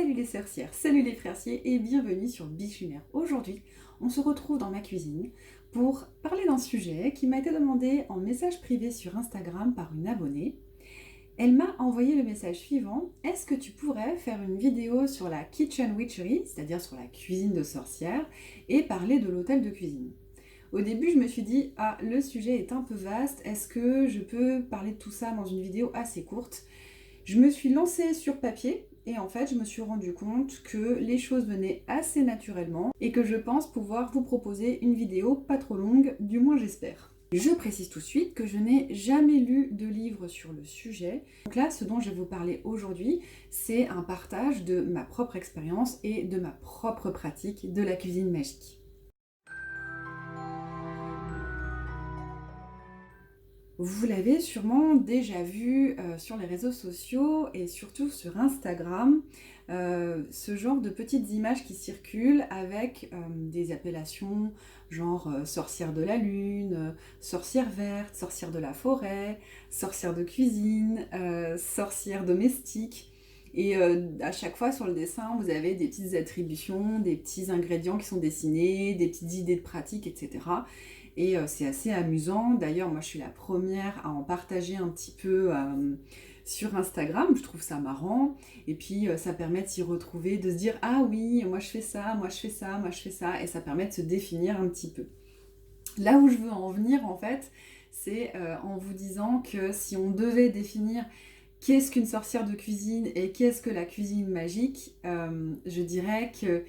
Salut les sorcières, salut les frerciers et bienvenue sur Biche Lunaire. Aujourd'hui, on se retrouve dans ma cuisine pour parler d'un sujet qui m'a été demandé en message privé sur Instagram par une abonnée. Elle m'a envoyé le message suivant: est-ce que tu pourrais faire une vidéo sur la kitchen witchery, c'est-à-dire sur la cuisine de sorcière, et parler de l'hôtel de cuisine? Au début, je me suis dit, le sujet est un peu vaste, est-ce que je peux parler de tout ça dans une vidéo assez courte? Je me suis lancée sur papier et en fait, je me suis rendu compte que les choses venaient assez naturellement et que je pense pouvoir vous proposer une vidéo pas trop longue, du moins j'espère. Je précise tout de suite que je n'ai jamais lu de livre sur le sujet. Donc là, ce dont je vais vous parler aujourd'hui, c'est un partage de ma propre expérience et de ma propre pratique de la cuisine magique. Vous l'avez sûrement déjà vu sur les réseaux sociaux et surtout sur Instagram, ce genre de petites images qui circulent avec des appellations genre sorcière de la lune, sorcière verte, sorcière de la forêt, sorcière de cuisine, sorcière domestique. Et à chaque fois sur le dessin, vous avez des petites attributions, des petits ingrédients qui sont dessinés, des petites idées de pratique, etc. Et c'est assez amusant. D'ailleurs, moi, je suis la première à en partager un petit peu sur Instagram. Je trouve ça marrant. Et puis, ça permet de s'y retrouver, de se dire: ah oui, moi je fais ça, moi je fais ça, moi je fais ça. Et ça permet de se définir un petit peu. Là où je veux en venir, en fait, c'est en vous disant que si on devait définir qu'est-ce qu'une sorcière de cuisine et qu'est-ce que la cuisine magique, je dirais que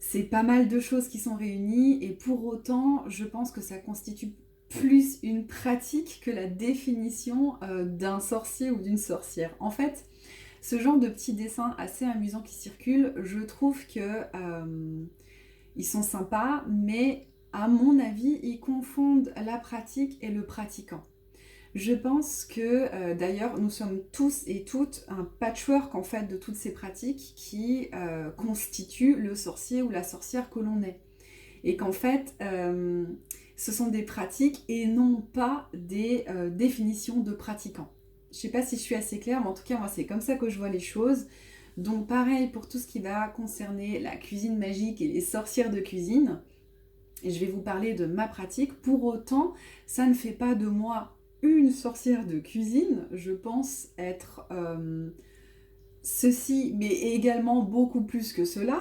c'est pas mal de choses qui sont réunies et pour autant, je pense que ça constitue plus une pratique que la définition d'un sorcier ou d'une sorcière. En fait, ce genre de petits dessins assez amusants qui circulent, je trouve que ils sont sympas, mais à mon avis, ils confondent la pratique et le pratiquant. Je pense que d'ailleurs nous sommes tous et toutes un patchwork en fait de toutes ces pratiques qui constituent le sorcier ou la sorcière que l'on est. Et qu'en fait ce sont des pratiques et non pas des définitions de pratiquants. Je ne sais pas si je suis assez claire, mais en tout cas moi c'est comme ça que je vois les choses. Donc pareil pour tout ce qui va concerner la cuisine magique et les sorcières de cuisine. Et je vais vous parler de ma pratique. Pour autant, ça ne fait pas de moi une sorcière de cuisine. Je pense être ceci, mais également beaucoup plus que cela.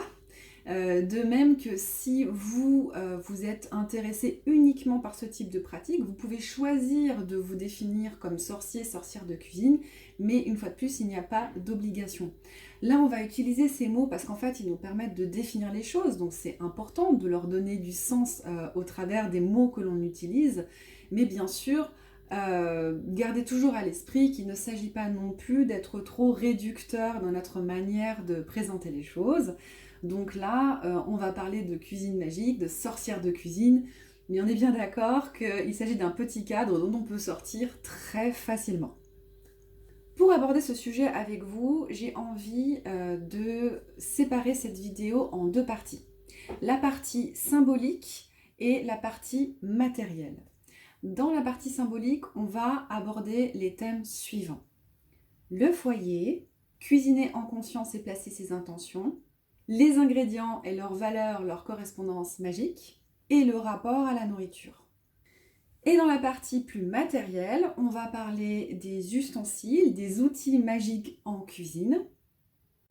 De même que si vous vous êtes intéressé uniquement par ce type de pratique, vous pouvez choisir de vous définir comme sorcier, sorcière de cuisine, mais une fois de plus, il n'y a pas d'obligation. Là, on va utiliser ces mots parce qu'en fait, ils nous permettent de définir les choses, donc c'est important de leur donner du sens au travers des mots que l'on utilise, mais bien sûr, gardez toujours à l'esprit qu'il ne s'agit pas non plus d'être trop réducteur dans notre manière de présenter les choses. Donc là, on va parler de cuisine magique, de sorcière de cuisine, mais on est bien d'accord qu'il s'agit d'un petit cadre dont on peut sortir très facilement. Pour aborder ce sujet avec vous, j'ai envie de séparer cette vidéo en deux parties. La partie symbolique et la partie matérielle. Dans la partie symbolique, on va aborder les thèmes suivants. Le foyer, cuisiner en conscience et placer ses intentions, les ingrédients et leurs valeurs, leur correspondance magique, et le rapport à la nourriture. Et dans la partie plus matérielle, on va parler des ustensiles, des outils magiques en cuisine.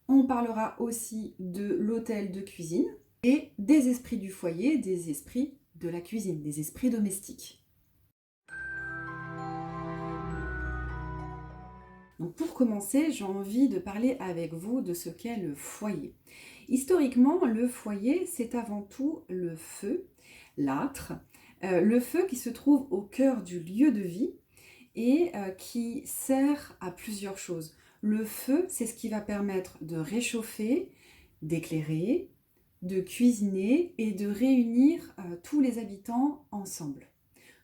On parlera aussi de l'hôtel de cuisine et des esprits du foyer, des esprits de la cuisine, des esprits domestiques. Donc pour commencer, j'ai envie de parler avec vous de ce qu'est le foyer. Historiquement, le foyer, c'est avant tout le feu, l'âtre, le feu qui se trouve au cœur du lieu de vie et qui sert à plusieurs choses. Le feu, c'est ce qui va permettre de réchauffer, d'éclairer, de cuisiner et de réunir tous les habitants ensemble.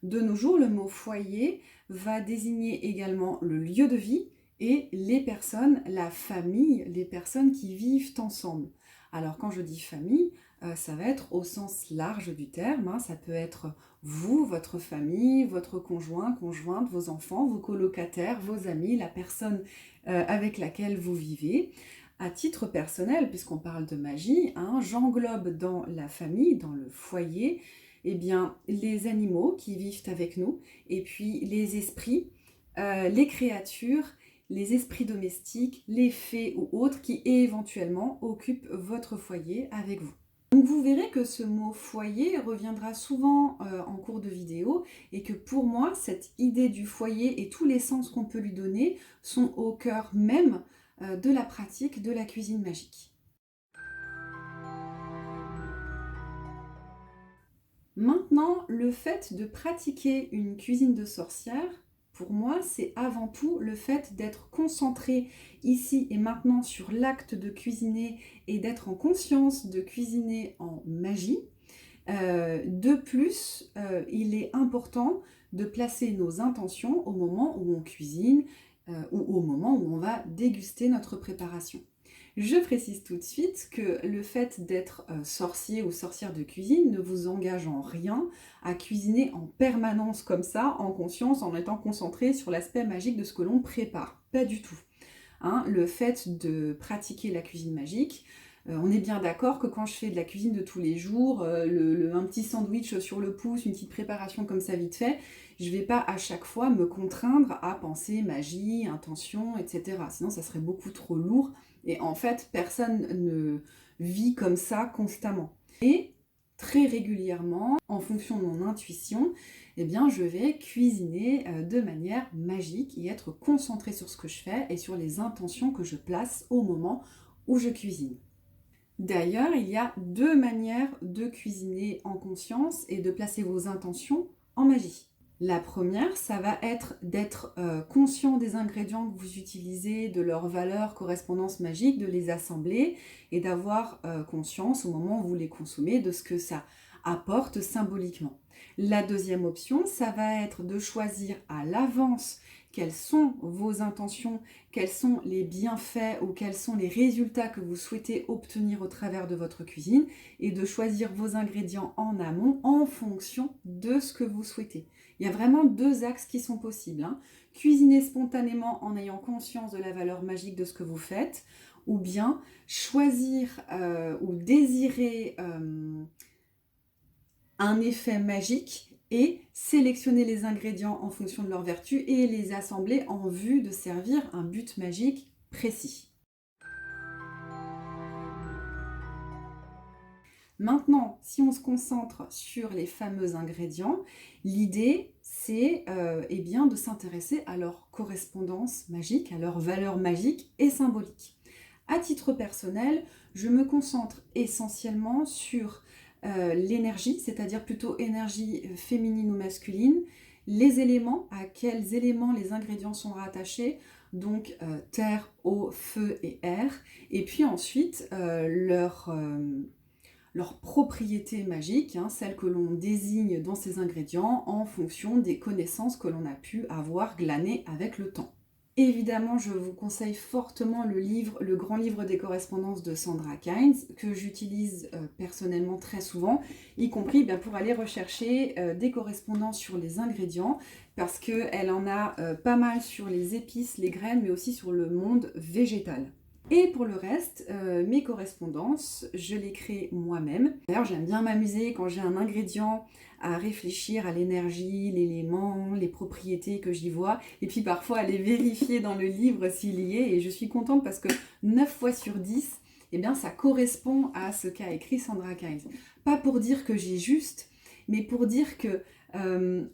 De nos jours, le mot foyer va désigner également le lieu de vie et les personnes, la famille, les personnes qui vivent ensemble. Alors quand je dis famille, ça va être au sens large du terme, ça peut être vous, votre famille, votre conjoint, conjointe, vos enfants, vos colocataires, vos amis, la personne avec laquelle vous vivez. À titre personnel, puisqu'on parle de magie, hein, j'englobe dans la famille, dans le foyer, eh bien, les animaux qui vivent avec nous, et puis les esprits, les créatures, les esprits domestiques, les fées ou autres qui éventuellement occupent votre foyer avec vous. Donc vous verrez que ce mot foyer reviendra souvent en cours de vidéo et que pour moi, cette idée du foyer et tous les sens qu'on peut lui donner sont au cœur même de la pratique de la cuisine magique. Maintenant, le fait de pratiquer une cuisine de sorcière, pour moi, c'est avant tout le fait d'être concentré ici et maintenant sur l'acte de cuisiner et d'être en conscience de cuisiner en magie. De plus, il est important de placer nos intentions au moment où on cuisine ou au moment où on va déguster notre préparation. Je précise tout de suite que le fait d'être sorcier ou sorcière de cuisine ne vous engage en rien à cuisiner en permanence comme ça, en conscience, en étant concentré sur l'aspect magique de ce que l'on prépare. Pas du tout. Hein, le fait de pratiquer la cuisine magique, on est bien d'accord que quand je fais de la cuisine de tous les jours, un petit sandwich sur le pouce, une petite préparation comme ça vite fait, je ne vais pas à chaque fois me contraindre à penser magie, intention, etc. Sinon ça serait beaucoup trop lourd et en fait personne ne vit comme ça constamment. Et très régulièrement, en fonction de mon intuition, eh bien, je vais cuisiner de manière magique et être concentrée sur ce que je fais et sur les intentions que je place au moment où je cuisine. D'ailleurs, il y a deux manières de cuisiner en conscience et de placer vos intentions en magie. La première, ça va être d'être conscient des ingrédients que vous utilisez, de leur valeur, correspondance magique, de les assembler et d'avoir conscience au moment où vous les consommez de ce que ça apporte symboliquement. La deuxième option, ça va être de choisir à l'avance quelles sont vos intentions, quels sont les bienfaits ou quels sont les résultats que vous souhaitez obtenir au travers de votre cuisine et de choisir vos ingrédients en amont en fonction de ce que vous souhaitez. Il y a vraiment deux axes qui sont possibles. Hein. Cuisiner spontanément en ayant conscience de la valeur magique de ce que vous faites, ou bien choisir ou désirer un effet magique et sélectionner les ingrédients en fonction de leur vertu et les assembler en vue de servir un but magique précis. Maintenant, si on se concentre sur les fameux ingrédients, l'idée c'est eh bien, de s'intéresser à leur correspondance magique, à leur valeur magique et symbolique. À titre personnel, je me concentre essentiellement sur l'énergie, c'est-à-dire plutôt énergie féminine ou masculine, les éléments, à quels éléments les ingrédients sont rattachés, donc terre, eau, feu et air, et puis ensuite leurs propriétés magiques, hein, celles que l'on désigne dans ces ingrédients en fonction des connaissances que l'on a pu avoir glanées avec le temps. Évidemment, je vous conseille fortement le grand livre des correspondances de Sandra Kynes, que j'utilise personnellement très souvent, y compris pour aller rechercher des correspondances sur les ingrédients, parce qu'elle en a pas mal sur les épices, les graines, mais aussi sur le monde végétal. Et pour le reste, mes correspondances, je les crée moi-même. D'ailleurs, j'aime bien m'amuser quand j'ai un ingrédient à réfléchir à l'énergie, l'élément, les propriétés que j'y vois, et puis parfois aller vérifier dans le livre s'il y est, et je suis contente parce que 9 fois sur 10, eh bien, ça correspond à ce qu'a écrit Sandra Kynes. Pas pour dire que j'ai juste, mais pour dire que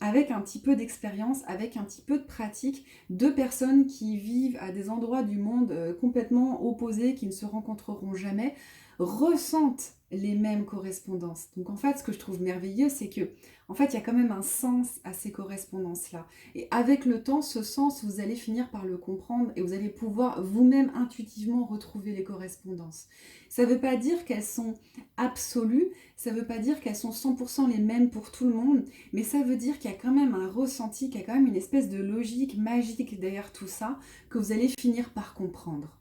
avec un petit peu d'expérience, avec un petit peu de pratique, deux personnes qui vivent à des endroits du monde complètement opposés, qui ne se rencontreront jamais, ressentent les mêmes correspondances. Donc en fait, ce que je trouve merveilleux, c'est que en fait, il y a quand même un sens à ces correspondances-là. Et avec le temps, ce sens, vous allez finir par le comprendre et vous allez pouvoir vous-même intuitivement retrouver les correspondances. Ça ne veut pas dire qu'elles sont absolues, ça ne veut pas dire qu'elles sont 100% les mêmes pour tout le monde, mais ça veut dire qu'il y a quand même un ressenti, qu'il y a quand même une espèce de logique magique derrière tout ça que vous allez finir par comprendre.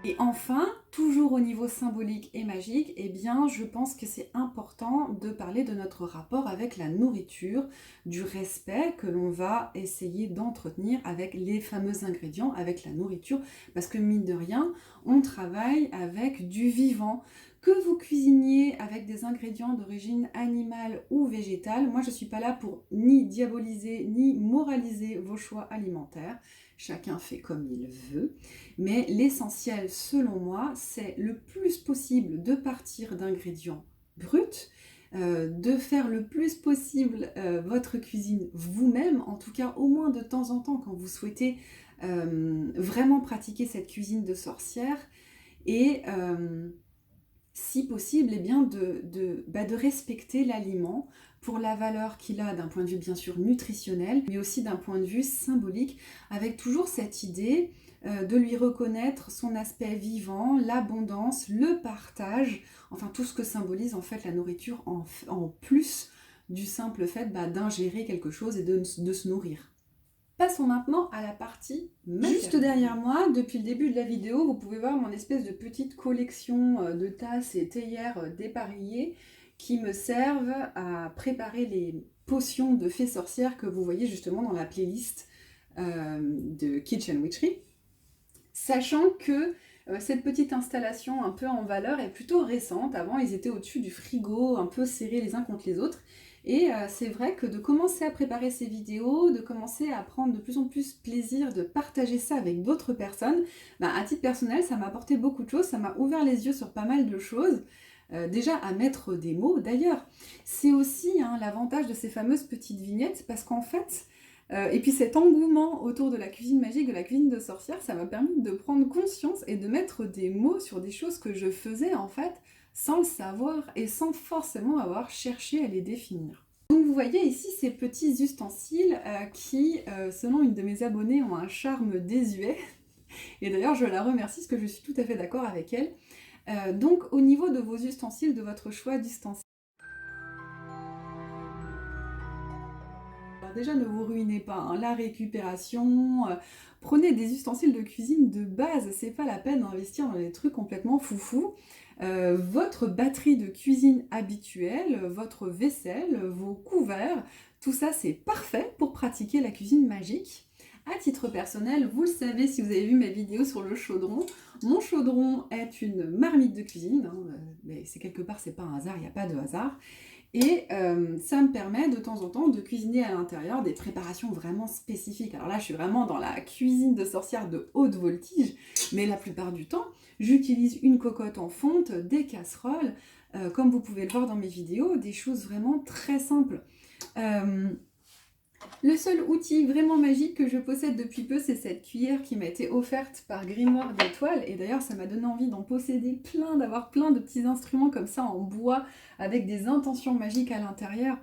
Et enfin, toujours au niveau symbolique et magique, eh bien, je pense que c'est important de parler de notre rapport avec la nourriture, du respect que l'on va essayer d'entretenir avec les fameux ingrédients, avec la nourriture, parce que mine de rien, on travaille avec du vivant. Que vous cuisiniez avec des ingrédients d'origine animale ou végétale, moi je ne suis pas là pour ni diaboliser ni moraliser vos choix alimentaires. Chacun fait comme il veut. Mais l'essentiel, selon moi, c'est le plus possible de partir d'ingrédients bruts, de faire le plus possible votre cuisine vous-même, en tout cas au moins de temps en temps quand vous souhaitez vraiment pratiquer cette cuisine de sorcière, et si possible, eh bien de respecter l'aliment pour la valeur qu'il a d'un point de vue bien sûr nutritionnel, mais aussi d'un point de vue symbolique, avec toujours cette idée de lui reconnaître son aspect vivant, l'abondance, le partage, enfin tout ce que symbolise en fait la nourriture en plus du simple fait d'ingérer quelque chose et de se nourrir. Passons maintenant à la partie matérielle. Juste derrière moi, depuis le début de la vidéo, vous pouvez voir mon espèce de petite collection de tasses et théières dépareillées qui me servent à préparer les potions de fées sorcières que vous voyez justement dans la playlist de Kitchen Witchery. Sachant que cette petite installation un peu en valeur est plutôt récente. Avant, ils étaient au-dessus du frigo, un peu serrés les uns contre les autres. Et c'est vrai que de commencer à préparer ces vidéos, de commencer à prendre de plus en plus plaisir de partager ça avec d'autres personnes, à titre personnel, ça m'a apporté beaucoup de choses, ça m'a ouvert les yeux sur pas mal de choses. Déjà à mettre des mots. D'ailleurs, c'est aussi l'avantage de ces fameuses petites vignettes, parce qu'en fait, et puis cet engouement autour de la cuisine magique, de la cuisine de sorcière, ça m'a permis de prendre conscience et de mettre des mots sur des choses que je faisais en fait sans le savoir et sans forcément avoir cherché à les définir. Donc vous voyez ici ces petits ustensiles qui, selon une de mes abonnées, ont un charme désuet. Et d'ailleurs je la remercie parce que je suis tout à fait d'accord avec elle. Donc au niveau de vos ustensiles, de votre choix d'ustensiles, alors déjà ne vous ruinez pas, la récupération, prenez des ustensiles de cuisine de base, c'est pas la peine d'investir dans des trucs complètement foufou. Votre batterie de cuisine habituelle, votre vaisselle, vos couverts, tout ça c'est parfait pour pratiquer la cuisine magique. À titre personnel, vous le savez si vous avez vu ma vidéo sur le chaudron, mon chaudron est une marmite de cuisine, mais c'est quelque part, c'est pas un hasard, il n'y a pas de hasard. Et ça me permet de temps en temps de cuisiner à l'intérieur des préparations vraiment spécifiques. Alors là, je suis vraiment dans la cuisine de sorcière de haute voltige, mais la plupart du temps, j'utilise une cocotte en fonte, des casseroles, comme vous pouvez le voir dans mes vidéos, des choses vraiment très simples. Le seul outil vraiment magique que je possède depuis peu, c'est cette cuillère qui m'a été offerte par Grimoire d'Étoiles. Et d'ailleurs, ça m'a donné envie d'en posséder plein, d'avoir plein de petits instruments comme ça en bois, avec des intentions magiques à l'intérieur.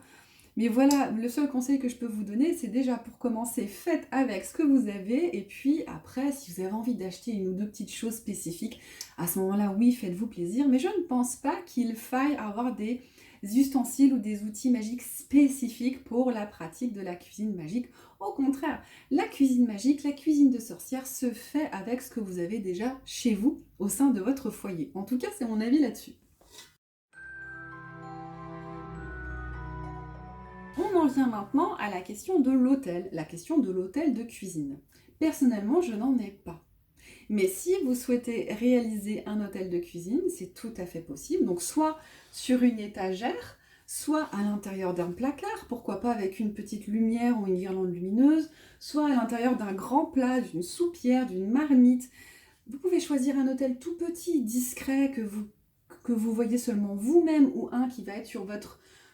Mais voilà, le seul conseil que je peux vous donner, c'est déjà pour commencer, faites avec ce que vous avez. Et puis après, si vous avez envie d'acheter une ou deux petites choses spécifiques, à ce moment-là, oui, faites-vous plaisir. Mais je ne pense pas qu'il faille avoir des ustensiles ou des outils magiques spécifiques pour la pratique de la cuisine magique. Au contraire, la cuisine magique, la cuisine de sorcière se fait avec ce que vous avez déjà chez vous, au sein de votre foyer. En tout cas, c'est mon avis là-dessus. On en vient maintenant à la question de l'hôtel, la question de l'hôtel de cuisine. Personnellement, je n'en ai pas. Mais si vous souhaitez réaliser un hôtel de cuisine, c'est tout à fait possible. Donc soit sur une étagère, soit à l'intérieur d'un placard, pourquoi pas avec une petite lumière ou une guirlande lumineuse, soit à l'intérieur d'un grand plat, d'une soupière, d'une marmite. Vous pouvez choisir un hôtel tout petit, discret, que vous voyez seulement vous-même, ou un qui va être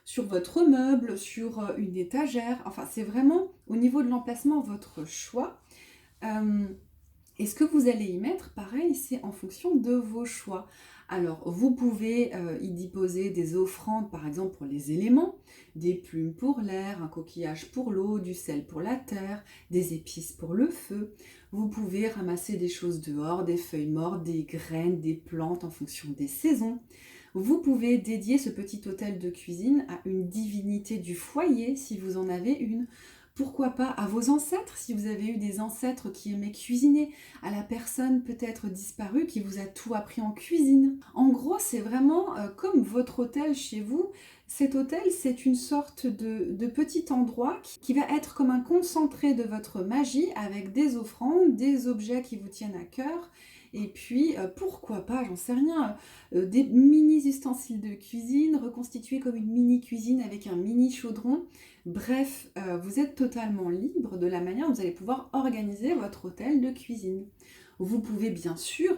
sur votre meuble, sur une étagère. Enfin, c'est vraiment au niveau de l'emplacement votre choix. Et ce que vous allez y mettre, pareil, c'est en fonction de vos choix. Alors, vous pouvez y disposer des offrandes, par exemple, pour les éléments, des plumes pour l'air, un coquillage pour l'eau, du sel pour la terre, des épices pour le feu. Vous pouvez ramasser des choses dehors, des feuilles mortes, des graines, des plantes en fonction des saisons. Vous pouvez dédier ce petit hôtel de cuisine à une divinité du foyer, si vous en avez une, Pourquoi pas à vos ancêtres, si vous avez eu des ancêtres qui aimaient cuisiner, à la personne peut-être disparue qui vous a tout appris en cuisine. En gros, c'est vraiment comme votre hôtel chez vous. Cet hôtel, c'est une sorte de petit endroit qui va être comme un concentré de votre magie avec des offrandes, des objets qui vous tiennent à cœur. Et puis, pourquoi pas, j'en sais rien, des mini ustensiles de cuisine reconstitués comme une mini cuisine avec un mini chaudron. Bref, vous êtes totalement libre de la manière dont vous allez pouvoir organiser votre hôtel de cuisine. Vous pouvez bien sûr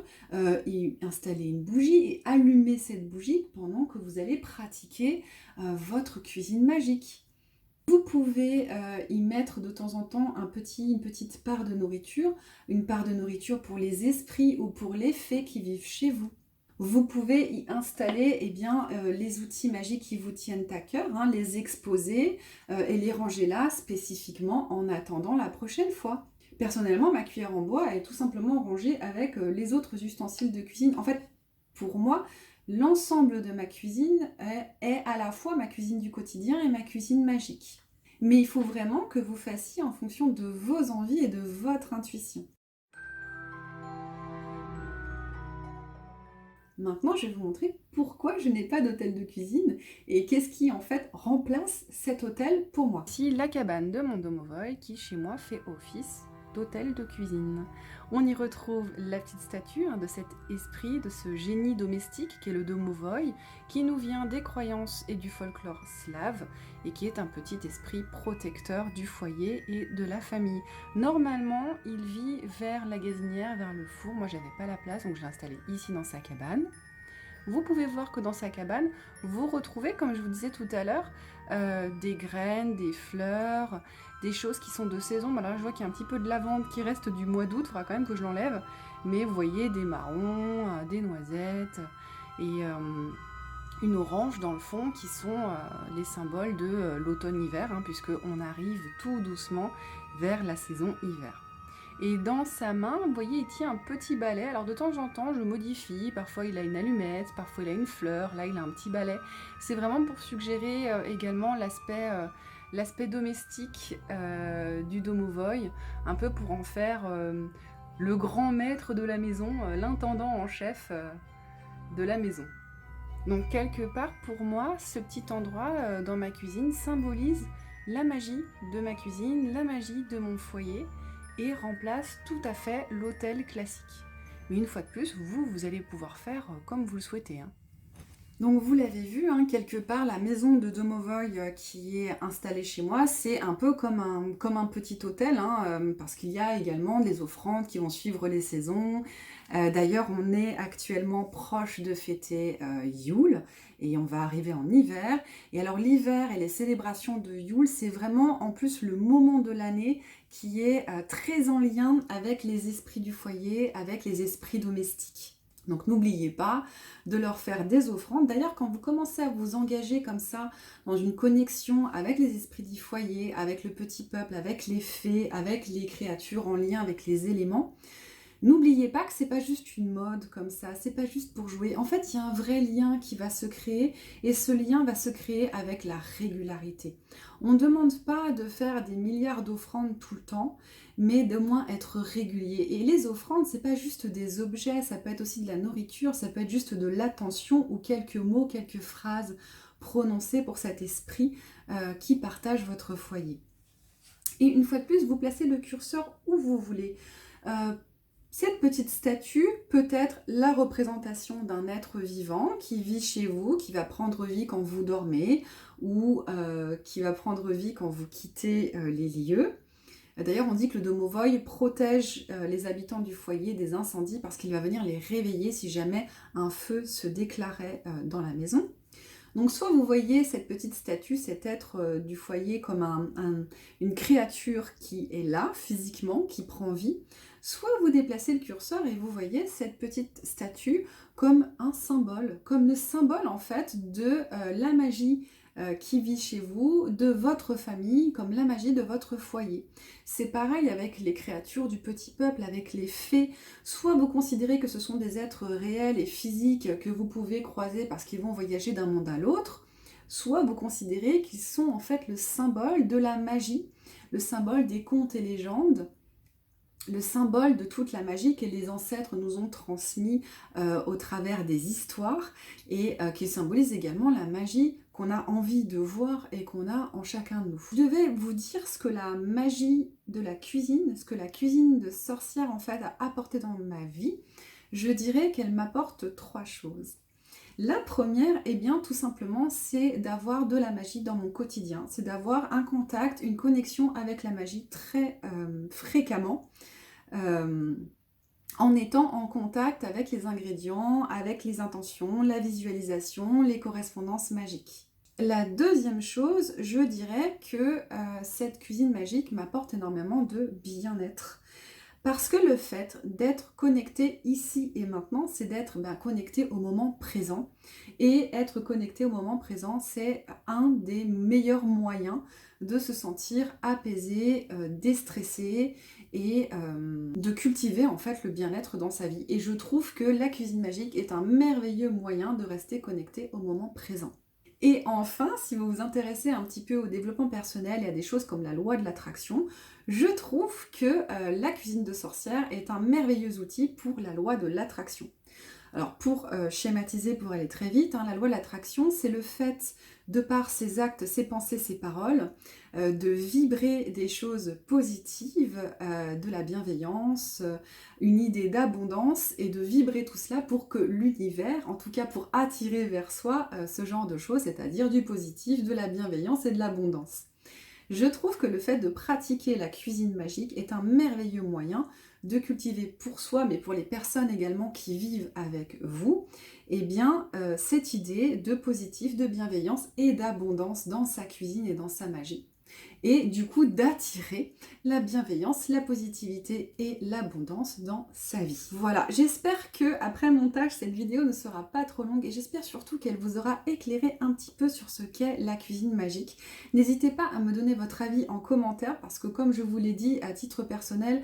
y installer une bougie et allumer cette bougie pendant que vous allez pratiquer votre cuisine magique. Vous pouvez y mettre de temps en temps une petite part de nourriture, une part de nourriture pour les esprits ou pour les fées qui vivent chez vous. Vous pouvez y installer les outils magiques qui vous tiennent à cœur, hein, les exposer et les ranger là spécifiquement en attendant la prochaine fois. Personnellement, ma cuillère en bois est tout simplement rangée avec les autres ustensiles de cuisine. En fait, pour moi, l'ensemble de ma cuisine est à la fois ma cuisine du quotidien et ma cuisine magique. Mais il faut vraiment que vous fassiez en fonction de vos envies et de votre intuition. Maintenant, je vais vous montrer pourquoi je n'ai pas d'hôtel de cuisine et qu'est-ce qui en fait remplace cet hôtel pour moi. Ici, la cabane de mon domovoy qui chez moi fait office d'hôtel de cuisine. On y retrouve la petite statue de cet esprit, de ce génie domestique qu'est le domovoy, qui nous vient des croyances et du folklore slave et qui est un petit esprit protecteur du foyer et de la famille. Normalement, il vit vers la gazinière, vers le four. Moi, j'avais pas la place, donc je l'ai installé ici dans sa cabane. Vous pouvez voir que dans sa cabane, vous retrouvez, comme je vous disais tout à l'heure, des graines, des fleurs, des choses qui sont de saison. Là, je vois qu'il y a un petit peu de lavande qui reste du mois d'août, il faudra quand même que je l'enlève. Mais vous voyez des marrons, des noisettes et une orange dans le fond qui sont les symboles de l'automne-hiver, puisqu'on arrive tout doucement vers la saison hiver. Et dans sa main, vous voyez, il tient un petit balai. Alors de temps en temps, je modifie. Parfois, il a une allumette, parfois, il a une fleur. Là, il a un petit balai. C'est vraiment pour suggérer également l'aspect domestique du domovoy, un peu pour en faire le grand maître de la maison, l'intendant en chef de la maison. Donc quelque part, pour moi, ce petit endroit dans ma cuisine symbolise la magie de ma cuisine, la magie de mon foyer, et remplace tout à fait l'hôtel classique. Mais une fois de plus, vous allez pouvoir faire comme vous le souhaitez. Donc vous l'avez vu, quelque part, la maison de domovoy qui est installée chez moi, c'est un peu comme un petit hôtel, parce qu'il y a également des offrandes qui vont suivre les saisons. D'ailleurs, on est actuellement proche de fêter Yule, et on va arriver en hiver. Et alors l'hiver et les célébrations de Yule, c'est vraiment en plus le moment de l'année qui est très en lien avec les esprits du foyer, avec les esprits domestiques. Donc n'oubliez pas de leur faire des offrandes. D'ailleurs, quand vous commencez à vous engager comme ça dans une connexion avec les esprits du foyer, avec le petit peuple, avec les fées, avec les créatures en lien avec les éléments, n'oubliez pas que c'est pas juste une mode comme ça, c'est pas juste pour jouer. En fait, il y a un vrai lien qui va se créer et ce lien va se créer avec la régularité. On ne demande pas de faire des milliards d'offrandes tout le temps, mais de moins être régulier. Et les offrandes, c'est pas juste des objets, ça peut être aussi de la nourriture, ça peut être juste de l'attention ou quelques mots, quelques phrases prononcées pour cet esprit qui partage votre foyer. Et une fois de plus, vous placez le curseur où vous voulez. Cette petite statue peut être la représentation d'un être vivant qui vit chez vous, qui va prendre vie quand vous dormez ou qui va prendre vie quand vous quittez les lieux. D'ailleurs, on dit que le domovoy protège les habitants du foyer des incendies parce qu'il va venir les réveiller si jamais un feu se déclarait dans la maison. Donc soit vous voyez cette petite statue, cet être du foyer comme une créature qui est là physiquement, qui prend vie, soit vous déplacez le curseur et vous voyez cette petite statue comme un symbole, comme le symbole en fait de la magie qui vit chez vous, de votre famille, comme la magie de votre foyer. C'est pareil avec les créatures du petit peuple, avec les fées. Soit vous considérez que ce sont des êtres réels et physiques que vous pouvez croiser parce qu'ils vont voyager d'un monde à l'autre, soit vous considérez qu'ils sont en fait le symbole de la magie le symbole des contes et légendes, le symbole de toute la magie que les ancêtres nous ont transmis au travers des histoires et qui symbolise également la magie qu'on a envie de voir et qu'on a en chacun de nous. Je devais vous dire ce que la magie de la cuisine, ce que la cuisine de sorcière en fait a apporté dans ma vie. Je dirais qu'elle m'apporte 3 choses. La première, eh bien, tout simplement, c'est d'avoir de la magie dans mon quotidien. C'est d'avoir un contact, une connexion avec la magie très fréquemment, en étant en contact avec les ingrédients, avec les intentions, la visualisation, les correspondances magiques. La deuxième chose, je dirais que cette cuisine magique m'apporte énormément de bien-être. Parce que le fait d'être connecté ici et maintenant, c'est d'être connecté au moment présent. Et être connecté au moment présent, c'est un des meilleurs moyens de se sentir apaisé, déstressé et de cultiver en fait le bien-être dans sa vie. Et je trouve que la cuisine magique est un merveilleux moyen de rester connecté au moment présent. Et enfin, si vous vous intéressez un petit peu au développement personnel et à des choses comme la loi de l'attraction, je trouve que la cuisine de sorcière est un merveilleux outil pour la loi de l'attraction. Alors pour schématiser, pour aller très vite, la loi de l'attraction, c'est le fait, de par ses actes, ses pensées, ses paroles, de vibrer des choses positives, de la bienveillance, une idée d'abondance, et de vibrer tout cela pour que l'univers, en tout cas pour attirer vers soi ce genre de choses, c'est-à-dire du positif, de la bienveillance et de l'abondance. Je trouve que le fait de pratiquer la cuisine magique est un merveilleux moyen de cultiver pour soi, mais pour les personnes également qui vivent avec vous, eh bien, cette idée de positif, de bienveillance et d'abondance dans sa cuisine et dans sa magie. Et du coup d'attirer la bienveillance, la positivité et l'abondance dans sa vie. Voilà, j'espère que après montage, cette vidéo ne sera pas trop longue et j'espère surtout qu'elle vous aura éclairé un petit peu sur ce qu'est la cuisine magique. N'hésitez pas à me donner votre avis en commentaire parce que comme je vous l'ai dit à titre personnel,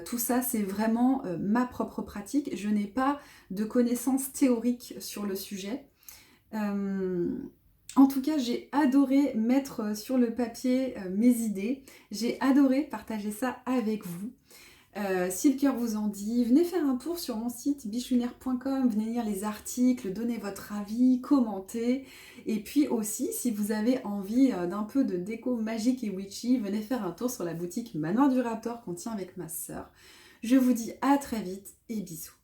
tout ça c'est vraiment ma propre pratique. Je n'ai pas de connaissances théoriques sur le sujet. En tout cas, j'ai adoré mettre sur le papier mes idées. J'ai adoré partager ça avec vous. Si le cœur vous en dit, venez faire un tour sur mon site bichouinaire.com, venez lire les articles, donnez votre avis, commentez. Et puis aussi, si vous avez envie d'un peu de déco magique et witchy, venez faire un tour sur la boutique Manoir du Raptor qu'on tient avec ma sœur. Je vous dis à très vite et bisous.